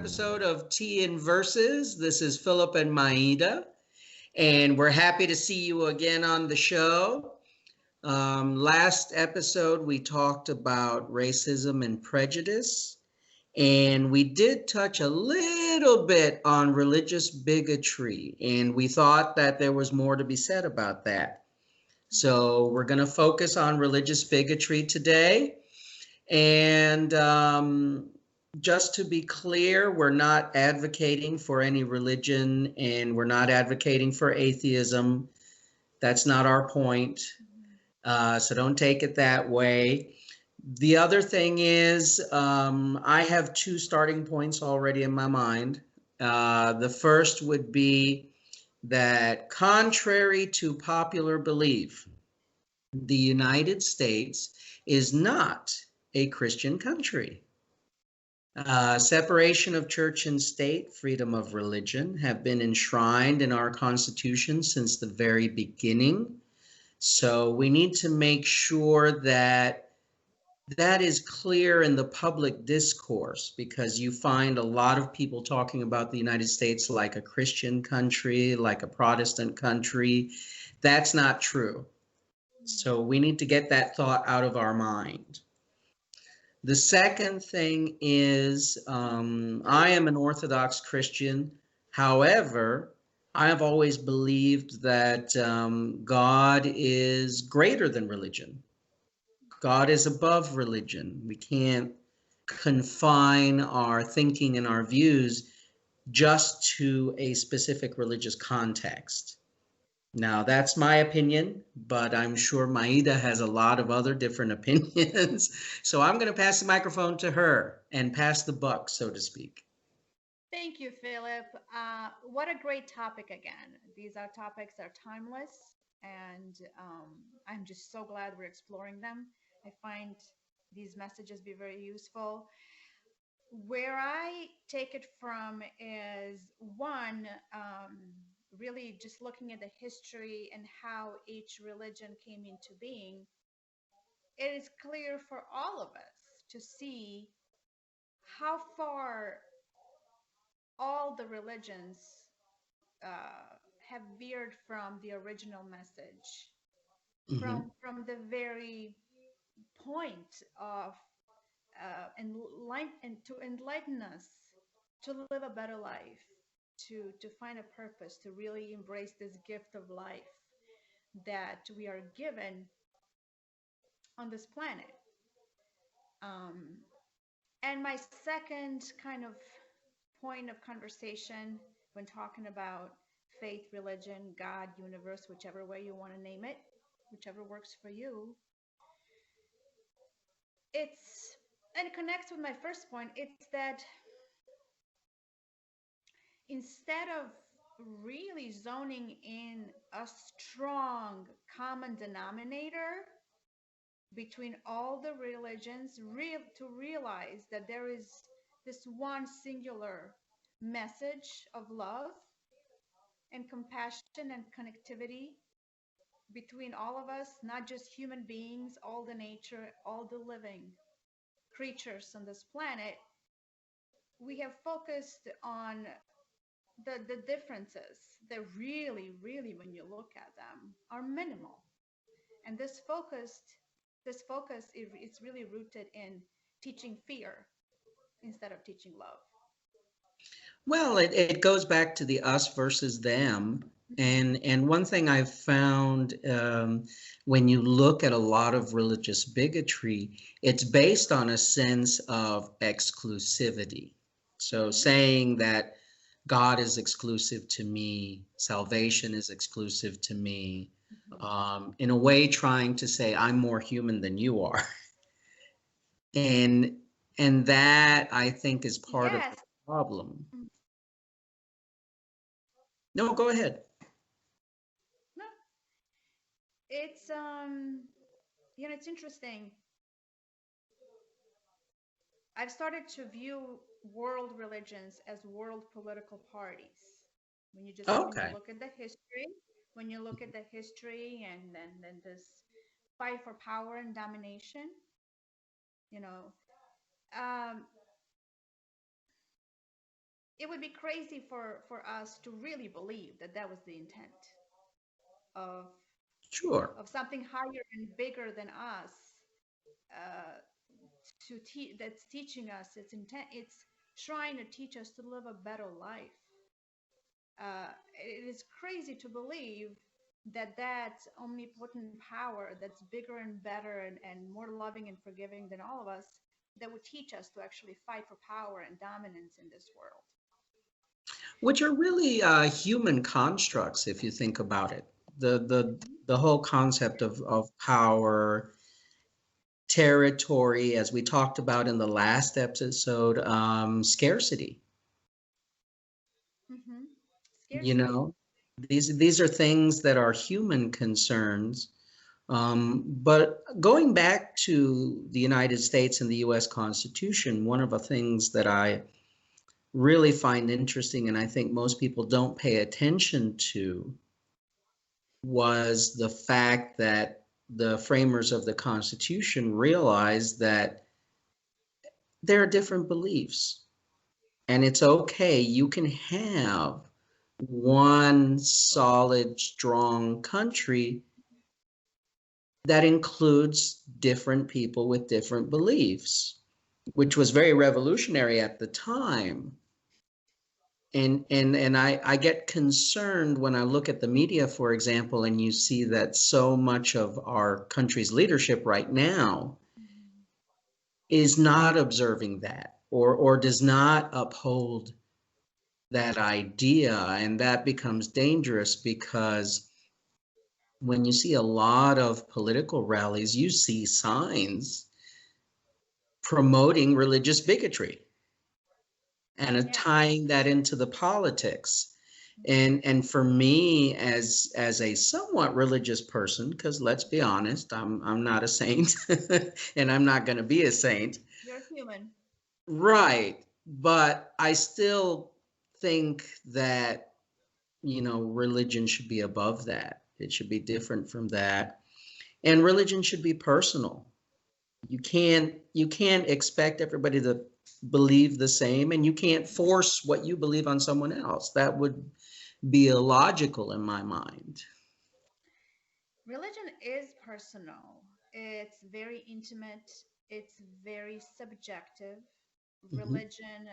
episode of Tea and Verses. This is Philip and Maida, and we're happy to see you again on the show. Last episode, we talked about racism and prejudice, and we did touch a little bit on religious bigotry, and we thought that there was more to be said about that. So we're going to focus on religious bigotry today. And just to be clear, we're not advocating for any religion and we're not advocating for atheism. That's not our point. So don't take it that way. The other thing is, I have two starting points already in my mind. The first would be that, contrary to popular belief, the United States is not a Christian country. Separation of church and state, freedom of religion have been enshrined in our Constitution since the very beginning. So we need to make sure that that is clear in the public discourse, because you find a lot of people talking about the United States like a Christian country, like a Protestant country. That's not true. So we need to get that thought out of our mind. The second thing is, I am an Orthodox Christian. However, I have always believed that God is greater than religion. God is above religion. We can't confine our thinking and our views just to a specific religious context. Now, that's my opinion, but I'm sure Maida has a lot of other different opinions. So I'm going to pass the microphone to her and pass the buck, so to speak. Thank you, Philip. What a great topic again. These are topics that are timeless, and I'm just so glad we're exploring them. I find these messages be very useful. Where I take it from is one, really just looking at the history and how each religion came into being. It is clear for all of us to see how far all the religions have veered from the original message, Mm-hmm. from the very point of and to enlighten us to live a better life, to find a purpose, to really embrace this gift of life that we are given on this planet. Um, and my second kind of point of conversation when talking about faith, religion, God, universe, whichever way you want to name it, whichever works for you, it's and it connects with my first point. It's that instead of really zoning in a strong common denominator between all the religions, to realize that there is this one singular message of love and compassion and connectivity between all of us, not just human beings, all the nature, all the living creatures on this planet. We have focused on the differences that really, really, when you look at them, are minimal. And this focus is really rooted in teaching fear instead of teaching love. Well, it goes back to the us versus them. And one thing I've found, when you look at a lot of religious bigotry, it's based on a sense of exclusivity. So Mm-hmm. saying that God is exclusive to me, salvation is exclusive to me, Mm-hmm. in a way trying to say I'm more human than you are. And and that, I think, is part of the Yes. problem. Mm. No, go ahead. No, it's it's interesting. I've started to view world religions as world political parties. When you Okay. look at the history, when you look at the history and then this fight for power and domination, you know, um, it would be crazy for us to really believe that that was the intent of Sure. something higher and bigger than us, uh, that's teaching us. It's trying to teach us to live a better life. It is crazy to believe that that omnipotent power that's bigger and better and more loving and forgiving than all of us, that would teach us to actually fight for power and dominance in this world. Which are really human constructs, if you think about it. Mhm. The whole concept of power, territory, as we talked about in the last episode, scarcity. Hmm. You Scarcity. know, these are things that are human concerns. But going back to the United States and the U.S. Constitution, one of the things that I really find interesting, and I think most people don't pay attention to, was the fact that the framers of the Constitution realized that there are different beliefs, and it's okay. You can have one solid, strong country that includes different people with different beliefs, which was very revolutionary at the time. And I get concerned when I look at the media, for example, and you see that so much of our country's leadership right now Mhm. is not observing that, or does not uphold that idea. And that becomes dangerous because when you see a lot of political rallies, you see signs promoting religious bigotry and Yeah. tying that into the politics. And for me, as a somewhat religious person, because let's be honest, I'm not a saint, and I'm not going to be a saint. You're human. Right. But I still think that, religion should be above that. It should be different from that. And religion should be personal. You can't expect everybody to believe the same, and you can't force what you believe on someone else. That would be illogical in my mind. Religion is personal. It's very intimate. It's very subjective. Hmm. Religion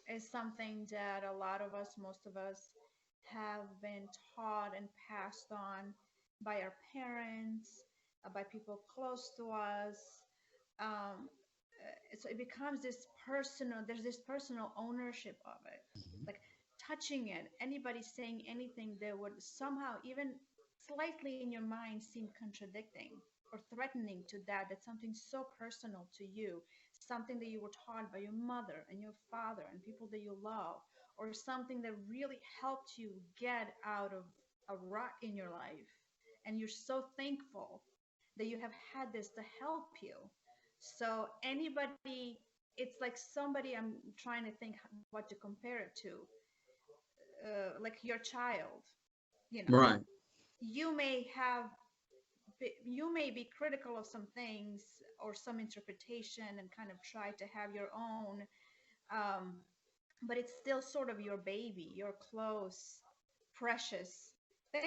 is something that a lot of us, most of us, have been taught and passed on by our parents, by people close to us. So it becomes this personal, there's this personal ownership of it. Like touching it, anybody saying anything that would somehow, even slightly in your mind, seem contradicting or threatening to that, that's something so personal to you, something that you were taught by your mother and your father and people that you love, or something that really helped you get out of a rut in your life. And you're so thankful that you have had this to help you. So anybody, it's like somebody, I'm trying to think what to compare it to, like your child, you know, Right. you may have, you may be critical of some things or some interpretation and kind of try to have your own, um, but it's still sort of your baby, your close, precious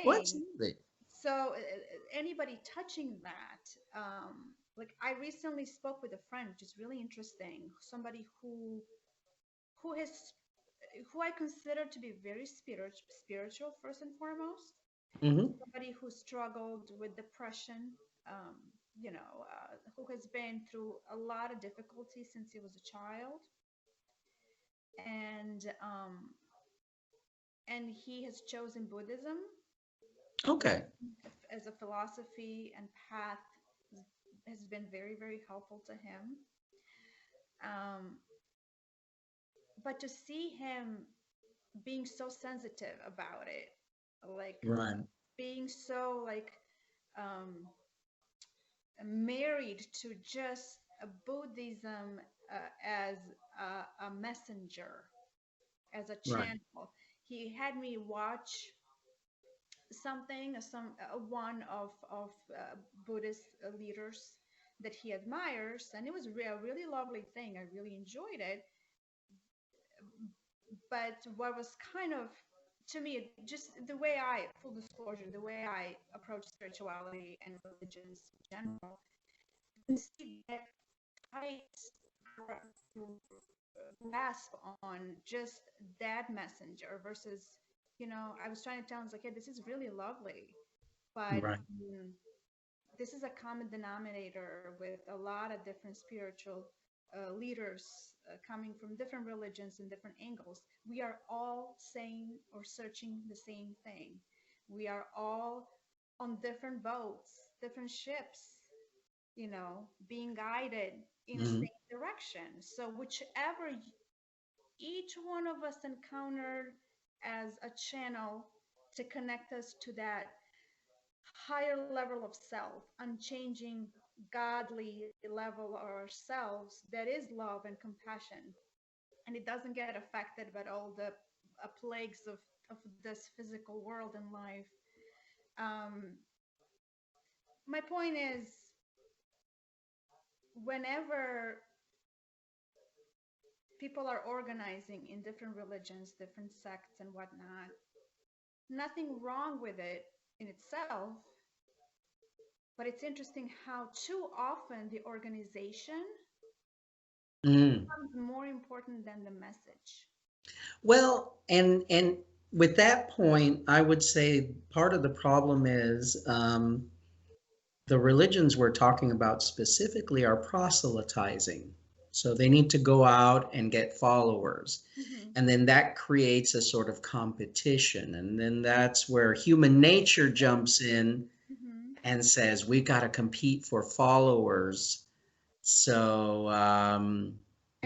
Well, thing. absolutely. So anybody touching that, like I recently spoke with a friend, which is really interesting, somebody who has who I consider to be very spiritual first and foremost, Hmm. somebody who struggled with depression, um, who has been through a lot of difficulty since he was a child, and he has chosen Buddhism. Okay. Buddhism as a philosophy and path has been very, very helpful to him. Um, but to see him being so sensitive about it, like Right. being so like um, married to just Buddhism as a messenger, as a Right. channel. He had me watch something, one of Buddhist leaders that he admires, and it was a really lovely thing. I really enjoyed it, but what was kind of, to me, just the way I, full disclosure, the way I approach spirituality and religions in general, you can see that tight grasp on just that messenger versus, I was trying to tell him, like, hey, this is really lovely, but Right. this is a common denominator with a lot of different spiritual leaders coming from different religions and different angles. We are all saying or searching the same thing. We are all on different boats, different ships, being guided in the Mhm. same direction. So, whichever each one of us encountered as a channel to connect us to that higher level of self, unchanging, godly level of ourselves that is love and compassion. And it doesn't get affected by all the plagues of this physical world and life. Um, my point is, whenever people are organizing in different religions, different sects, and whatnot, nothing wrong with it in itself. But it's interesting how too often the organization Mm. becomes more important than the message. Well, and with that point, I would say part of the problem is the religions we're talking about specifically are proselytizing. So they need to go out and get followers. Mm-hmm. And then that creates a sort of competition. And then that's where human nature jumps in Mm-hmm. and says, we've got to compete for followers. So And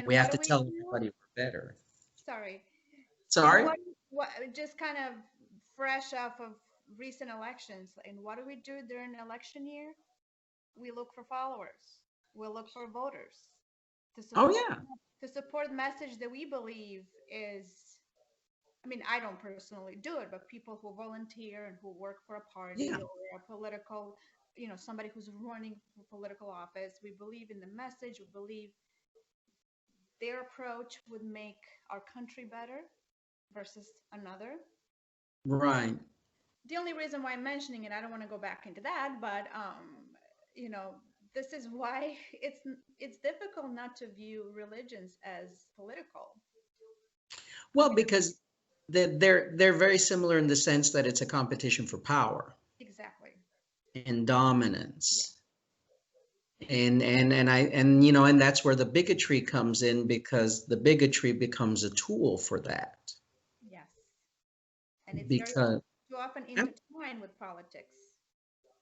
we have what to do we tell do? everybody we're better. Sorry. And Sorry? what just kind of fresh off of recent elections, and what do we do during election year? We look for followers. We look for voters to Oh, support yeah. the message that we believe is. I mean, I don't personally do it, but people who volunteer and who work for a party Yeah. or a political, somebody who's running for political office, we believe in the message. We believe their approach would make our country better versus another. Right. The only reason why I'm mentioning it, I don't want to go back into that, but you know, this is why it's difficult not to view religions as political. Well, because they're very similar in the sense that it's a competition for power Exactly. and Yeah. dominance. And that's where the bigotry comes in because the bigotry becomes a tool for that. Yes. And it's very Because too often ab- intertwined with politics.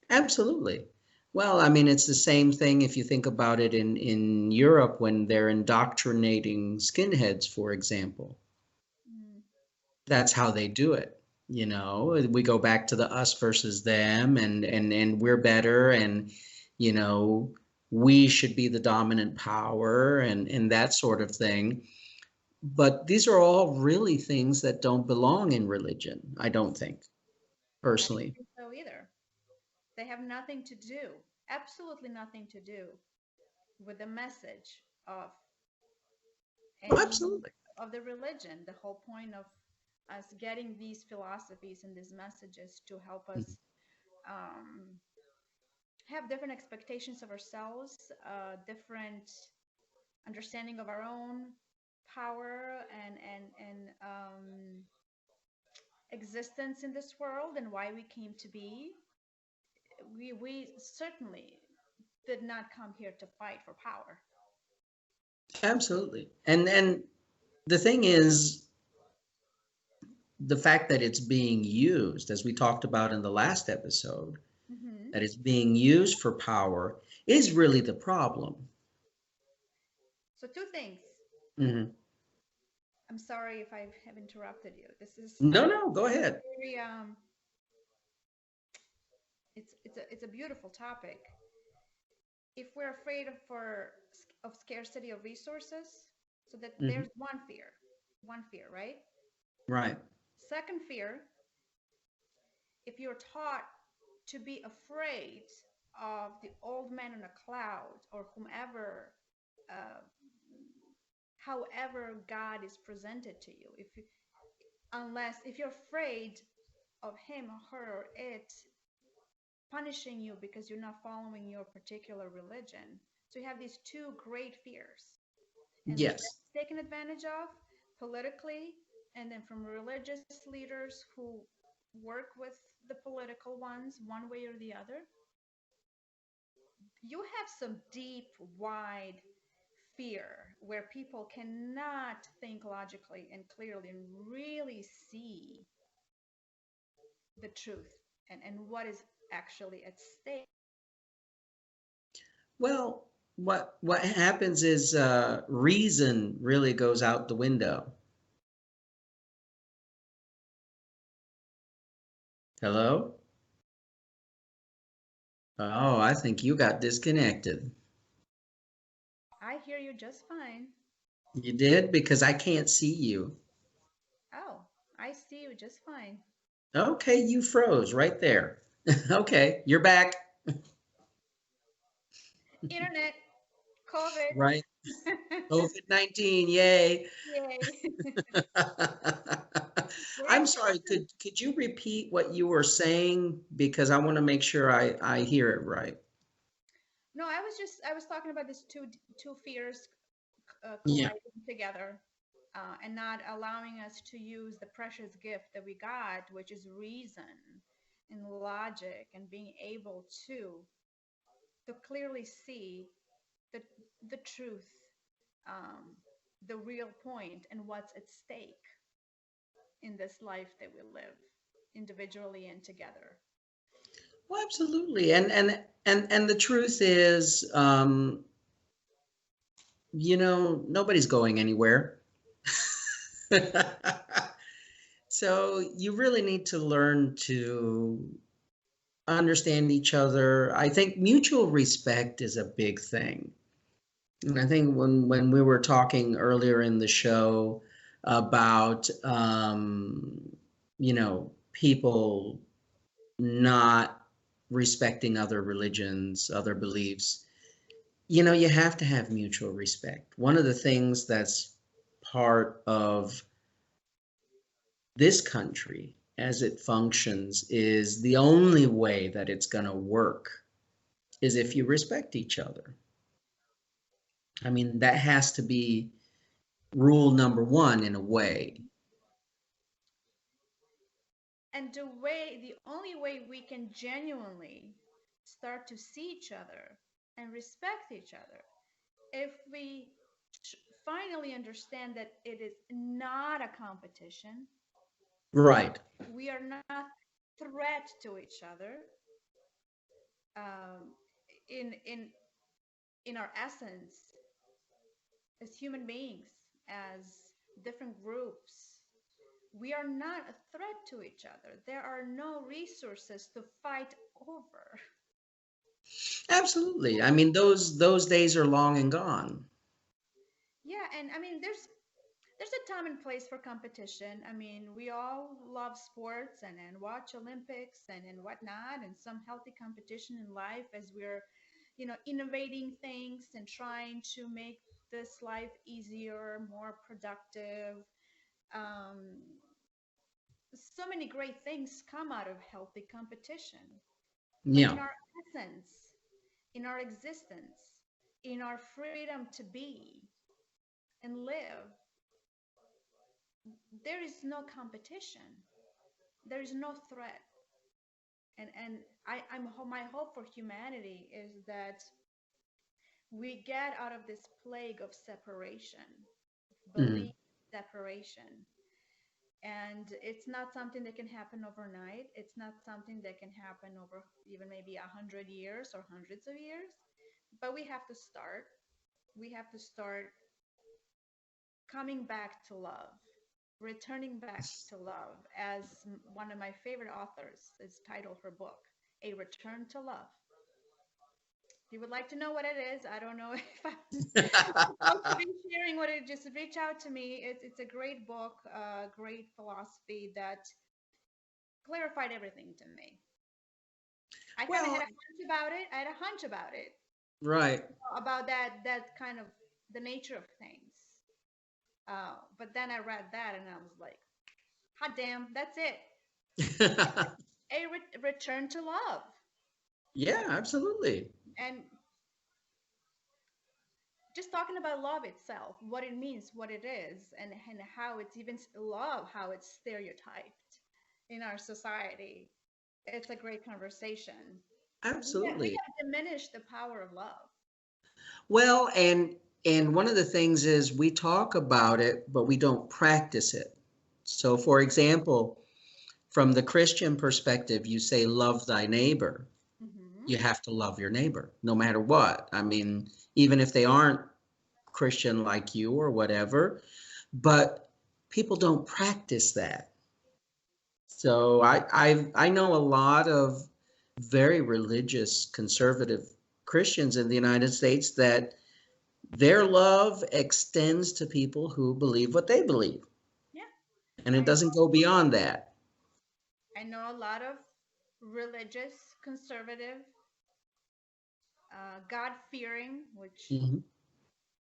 absolutely. Well, I mean, it's the same thing if you think about it in Europe when they're indoctrinating skinheads, for example. Mm. That's how they do it. We go back to the us versus them and we're better and you know we should be the dominant power and that sort of thing. But these are all really things that don't belong in religion, I don't think, I don't personally. think so either. They have nothing to do, absolutely nothing to do with the message of Oh, any absolutely. of the religion. The whole point of us getting these philosophies and these messages to help Mhm. us um, have different expectations of ourselves, different understanding of our own power and existence in this world and why we came to be. We certainly did not come here to fight for power. Absolutely. And the thing is, the fact that it's being used, as we talked about in the last episode, Hmm. that it's being used for power is really the problem. So two things. Mhm. I'm sorry if I have interrupted you. This is No, no, go ahead. very it's a beautiful topic. If we're afraid of scarcity of resources, so that Mhm. there's one fear, right? Right. Second fear, if you're taught to be afraid of the old man on a cloud or whomever uh, however God is presented to you. If you, unless if you're afraid of him or her or it punishing you because you're not following your particular religion. So you have these two great fears, and Yes. that's taken advantage of politically, and then from religious leaders who work with the political ones one way or the other. You have some deep, wide fear where people cannot think logically and clearly and really see the truth and what is actually at stake. Well, what happens is reason really goes out the window. Hello? Oh, I think you got disconnected. I hear you just fine. You did? Because I can't see you. Oh, I see you just fine. Okay, you froze right there. Okay, you're back. Internet, COVID. Right. COVID-19, yay. Yay. We're I'm in sorry, person. could you repeat what you were saying? Because I want to make sure I hear it right. No, I was talking about these two fears Yeah, colliding together, and not allowing us to use the precious gift that we got, which is reason and logic and being able to clearly see the the truth, um, the real point, and what's at stake in this life that we live, individually and together. well, absolutely. And the truth is, nobody's going anywhere. So you really need to learn to understand each other. I think mutual respect is a big thing. And I think when we were talking earlier in the show about people not respecting other religions, other beliefs, you have to have mutual respect. One of the things that's part of this country as it functions is the only way that it's going to work is if you respect each other. I mean, that has to be rule number one in a way. And the only way we can genuinely start to see each other and respect each other, if we finally understand that it is not a competition, Right. we are not threat to each other, um, in in in our essence as human beings, as different groups. We are not a threat to each other. There are no resources to fight over. Absolutely. I mean, those days are long and gone. Yeah, and I mean, there's a time and place for competition. I mean, we all love sports and watch Olympics and whatnot, and some healthy competition in life as we're, innovating things and trying to make this life easier, more productive. Um, so many great things come out of healthy competition. But Yeah. in our essence, in our existence, in our freedom to be and live, there is no competition. There is no threat. And my hope for humanity is that we get out of this plague of separation, belief Mhm. separation. And it's not something that can happen overnight. It's not something that can happen over even maybe 100 years or hundreds of years. But we have to start. We have to start coming back to love, returning back to love, as one of my favorite authors has titled her book, A Return to Love. If you would like to know what it is, I don't know if I'm supposed to be sharing what it. Just reach out to me. It's a great book, great philosophy that clarified everything to me. I kind of Well, had a hunch about it. I had a hunch about it, right. about that kind of the nature of things. But then I read that and I was like, hot damn, that's it. A return to love. Yeah, absolutely. And just talking about love itself, what it means, what it is, and how it's even love, how it's stereotyped in our society. It's a great conversation. We Absolutely. have diminished the power of love. Well, and one of the things is we talk about it, but we don't practice it. So, for example, from the Christian perspective, you say, love thy neighbor. Hmm. You have to love your neighbor no matter what. I mean, even if they aren't Christian like you or whatever, but people don't practice that. So I know a lot of very religious conservative Christians in the United States that their love extends to people who believe what they believe, Yeah, and I it doesn't go beyond that. I know a lot of religious, conservative, God fearing, which Mhm.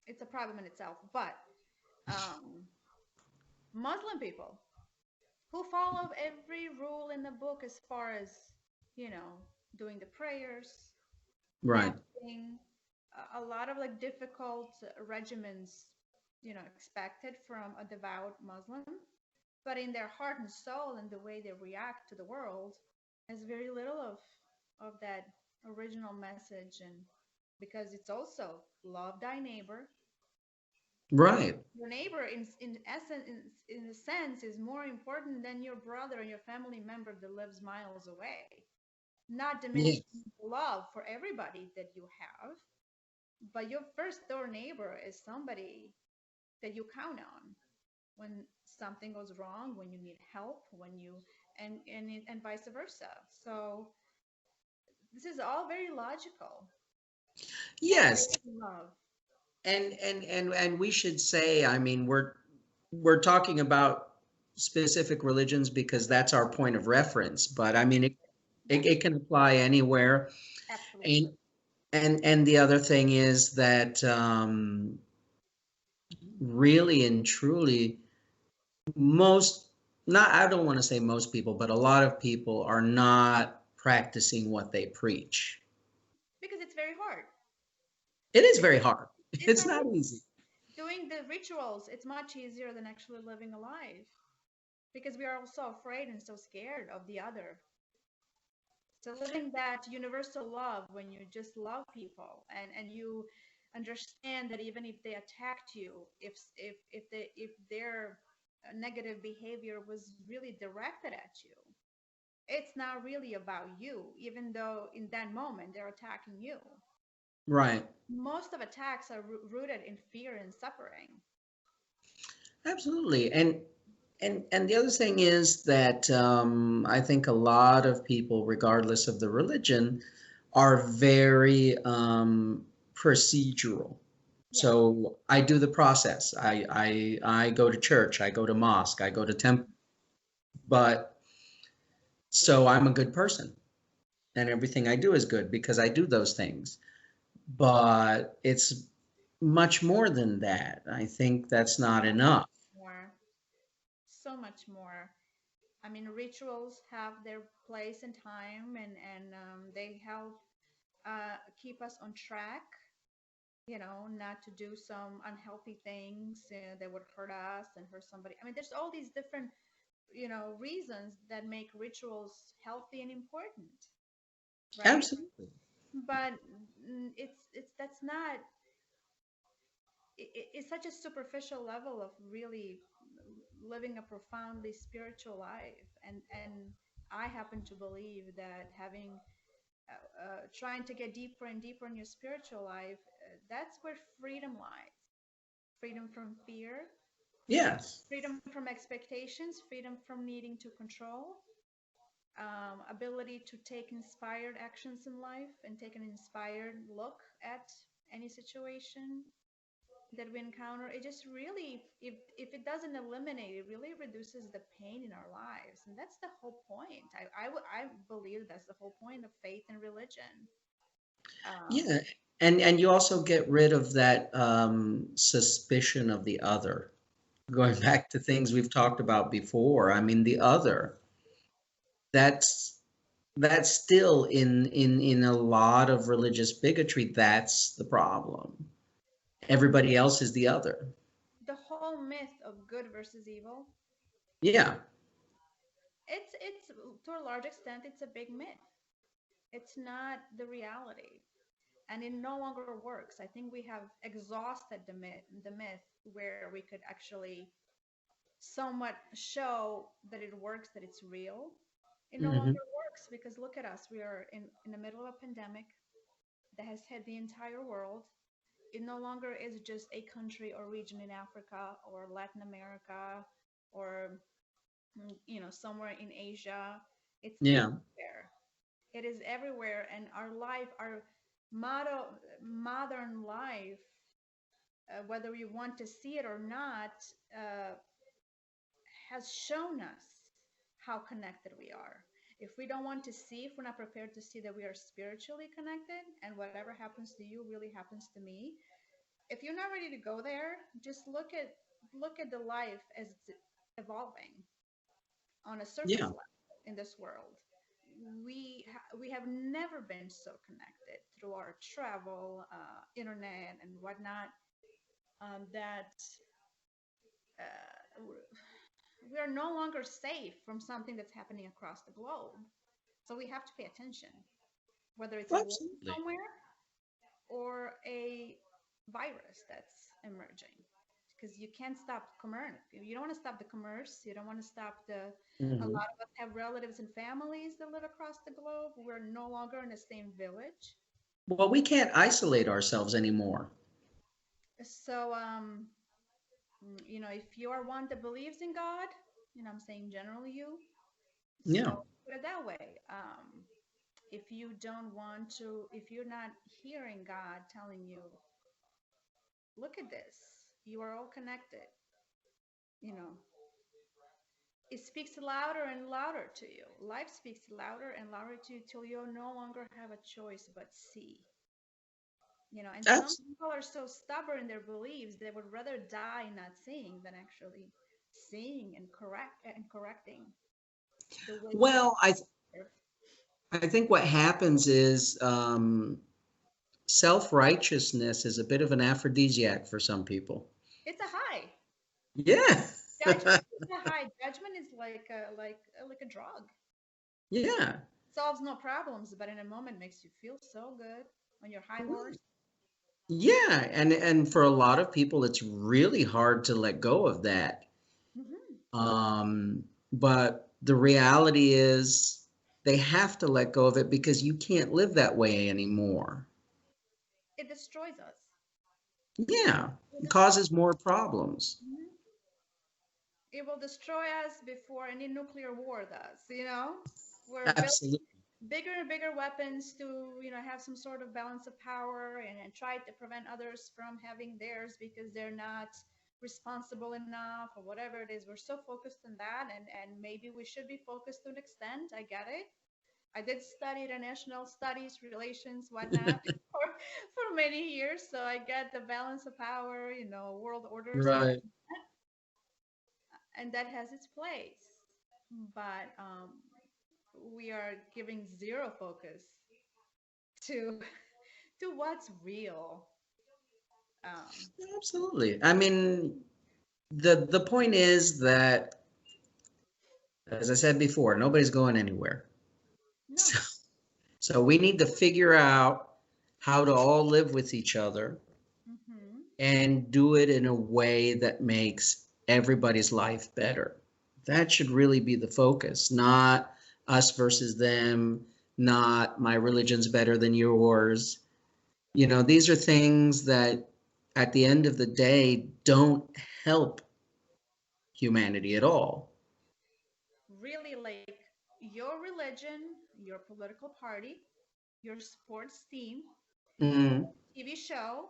it's a problem in itself, but um, Muslim people who follow every rule in the book as far as, you know, doing the prayers, Right. fasting, a lot of like difficult regimens, expected from a devout Muslim, but in their heart and soul and the way they react to the world, has very little of that original message. And because it's also love thy neighbor. Right. Your neighbor, in essence, in a sense, is more important than your brother and your family member that lives miles away. Not Yeah. diminishing the love for everybody that you have, but your first door neighbor is somebody that you count on when something goes wrong, when you need help, when you and vice versa. So this is all very logical and Yes. based in love. And we should say, I mean, we're talking about specific religions because that's our point of reference, but I mean, Yeah, it can apply anywhere. absolutely. And and the other thing is that really and truly, most, not, I don't want to say most people, but a lot of people are not practicing what they preach. Because it's very hard. It is very hard. It's It's not not easy. easy. Doing the rituals, it's much easier than actually living a life because we are all so afraid and so scared of the other. So living that universal love when you just love people and you understand that even if they attacked you, if their negative behavior was really directed at you, it's not really about you, even though in that moment they're attacking you. Right. Most of attacks are rooted in fear and suffering. Absolutely. And the other thing is that I think a lot of people, regardless of the religion, are very procedural. Yes. So I do the process. I go to church, I go to mosque, I go to temple, but so I'm a good person and everything I do is good because I do those things. But it's much more than that. I think that's not So much enough. more. So much more. I mean, rituals have their place and time, and they help keep us on track. Not to do some unhealthy things that would hurt us and hurt somebody. I mean, there's all these different, reasons that make rituals healthy and important, right? Absolutely. But it's that's not. It's such a superficial level of really living a profoundly spiritual life, and I happen to believe that having trying to get deeper and deeper in your spiritual life, that's where freedom lies. Freedom from fear, Yes. freedom from expectations, freedom from needing to control, ability to take inspired actions in life and take an inspired look at any situation that we encounter. It just really, if it doesn't eliminate, it really reduces the pain in our lives, and that's the whole point. I believe that's the whole point of faith and religion. um, Yeah, and you also get rid of that suspicion of the other. Going back to things we've talked about before, I mean, the other, that's that's still in a lot of religious bigotry, that's the problem. Everybody else is the other. The whole myth of good versus evil, Yeah. it's to a large extent it's a big myth. It's not the reality, and it no longer works. I think we have exhausted the myth where we could actually somewhat show that it works, that it's real. It no Hmm. longer works because look at us. We are in the middle of a pandemic that has hit the entire world. It no longer is just a country or region in Africa or Latin America or somewhere in Asia. It's Yeah. everywhere. It is everywhere, and our life, our modern life, whether we want to see it or not, uh, has shown us how connected we are. If we don't want to see, if we're not prepared to see that we are spiritually connected and whatever happens to you really happens to me, if you're not ready to go there, just look at the life as it's evolving on a surface Yeah. level in this world. We have never been so connected through our travel, internet, and whatnot. That uh, we are no longer safe from something that's happening across the globe. So we have to pay attention, whether it's a Well, war absolutely. somewhere or a virus that's emerging. Because you can't stop commerce. You don't want to stop the commerce. You don't want to stop the. A Hmm. lot of us have relatives and families that live across the globe. We're no longer in the same village. Well, we can't isolate ourselves anymore. So, if you are one that believes in God, I'm saying generally you. So Yeah. put it that way. If you don't want to, if you're not hearing God telling you, look at this, you are all connected, you know, it speaks louder and louder to you. Life speaks louder and louder to you till you no longer have a choice but see. And some That's people are so stubborn in their beliefs they would rather die not seeing than actually seeing and correcting the way people well, live. I think what happens is self-righteousness is a bit of an aphrodisiac for some people. It's a high. Yeah. Judgment is a high. Judgment is like a drug. Yeah. Solves no problems, but in a moment makes you feel so good on your high horse. Right. Yeah, and for a lot of people, it's really hard to let go of that. Hmm. But the reality is they have to let go of it because you can't live that way anymore. It destroys us. Yeah, It it destroys. causes more problems. Mhm. It will destroy us before any nuclear war does. We're building Absolutely. bigger and bigger weapons to have some sort of balance of power and try to prevent others from having theirs because they're not responsible enough or whatever it is. We're so focused on that, and maybe we should be focused to an extent. I get it. I did study international studies, relations, whatnot, for many years, so I get the balance of power, world orders and what, Right. and that has its place. But we are giving zero focus to to what's real. Um, Absolutely. I mean, the point is that, as I said before, nobody's going anywhere. no. So we need to figure out how to all live with each other Hmm. and do it in a way that makes everybody's life better. That should really be the focus, not us versus them, not my religion's better than yours. These are things that at the end of the day don't help humanity at all. Really, like your religion, your political party, your sports team, Mm, TV show.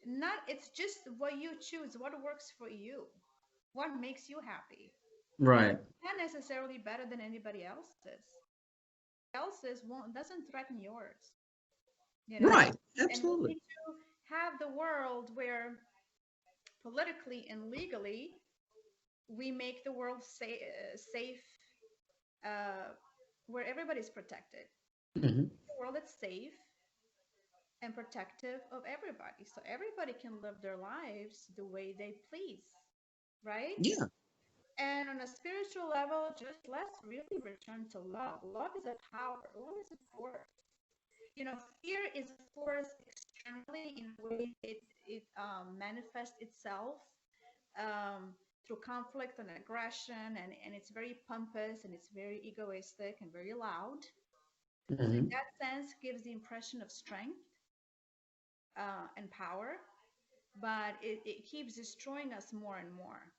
Not It's just what you choose, what works for you, what makes you happy. right, Not necessarily better than anybody else's. Else's won't doesn't threaten yours, you know. right, And we absolutely. need to have the world where politically and legally, we make the world safe, uh, where everybody's protected. Mhm. A world that's safe and protective of everybody. So everybody can live their lives the way they please, right? Yeah. And on a spiritual level, just let's really return to love. Love is a power, love is a force. You know, fear is a force externally in a way it manifests itself um, through conflict and aggression, and it's very pompous and it's very egoistic and very loud. So in Mhm. that sense, gives the impression of strength and power, but it keeps destroying us more and more.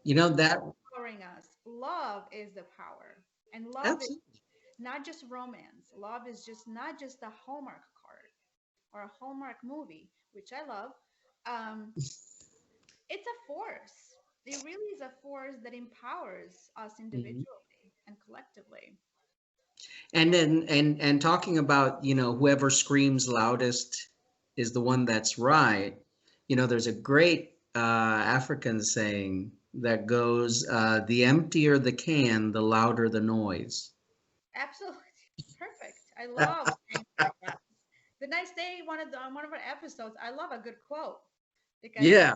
You know that Empowering us. Love is the power, and love is absolutely. not just romance. Love is just not just a Hallmark card or a Hallmark movie, which I love. Um, it's a force. It really is a force that empowers us Mhm. individually and collectively. And then and talking about, whoever screams loudest is the one that's right. There's a great African saying that goes, the emptier the can, the louder the noise. Absolutely perfect. I love things like that. The next day, on one of our episodes, I love a good quote because Yeah.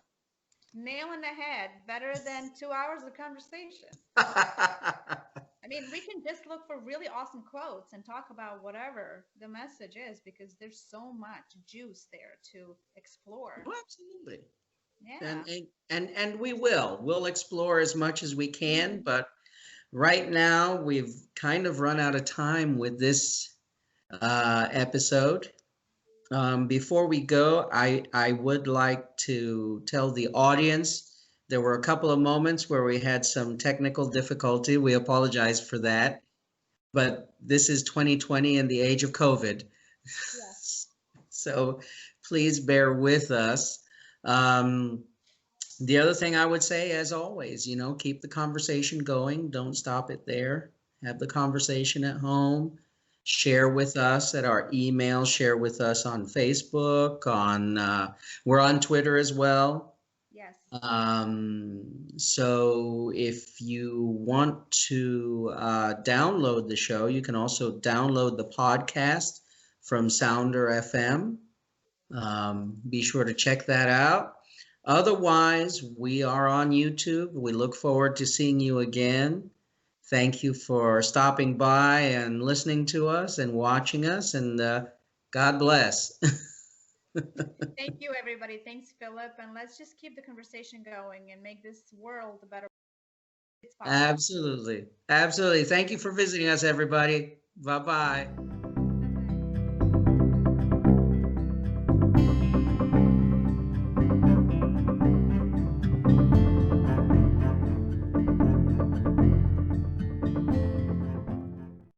nail in the head better than 2 hours of conversation. I mean, we can just look for really awesome quotes and talk about whatever the message is because there's so much juice there to explore. Oh, absolutely. Yeah. And we'll explore as much as we can, Mhm. but right now we've kind of run out of time with this episode. Before we go, I would like to tell the audience there were a couple of moments where we had some technical difficulty. We apologize for that, but this is 2020 and the age of COVID. Yes. So please bear with us. Um, the other thing I would say, as always, keep the conversation going. Don't stop it there. Have the conversation at home. Share with us at our email. Share with us on Facebook. We're on Twitter as well. Yes. So if you want to download the show, you can also download the podcast from Sounder FM. Be sure to check that out. Otherwise, we are on YouTube. We look forward to seeing you again. Thank you for stopping by and listening to us and watching us, and God bless. Thank you, everybody. Thanks, Philip. And let's just keep the conversation going and make this world a better. It's possible. Absolutely. Absolutely. Thank you for visiting us, everybody. Bye bye.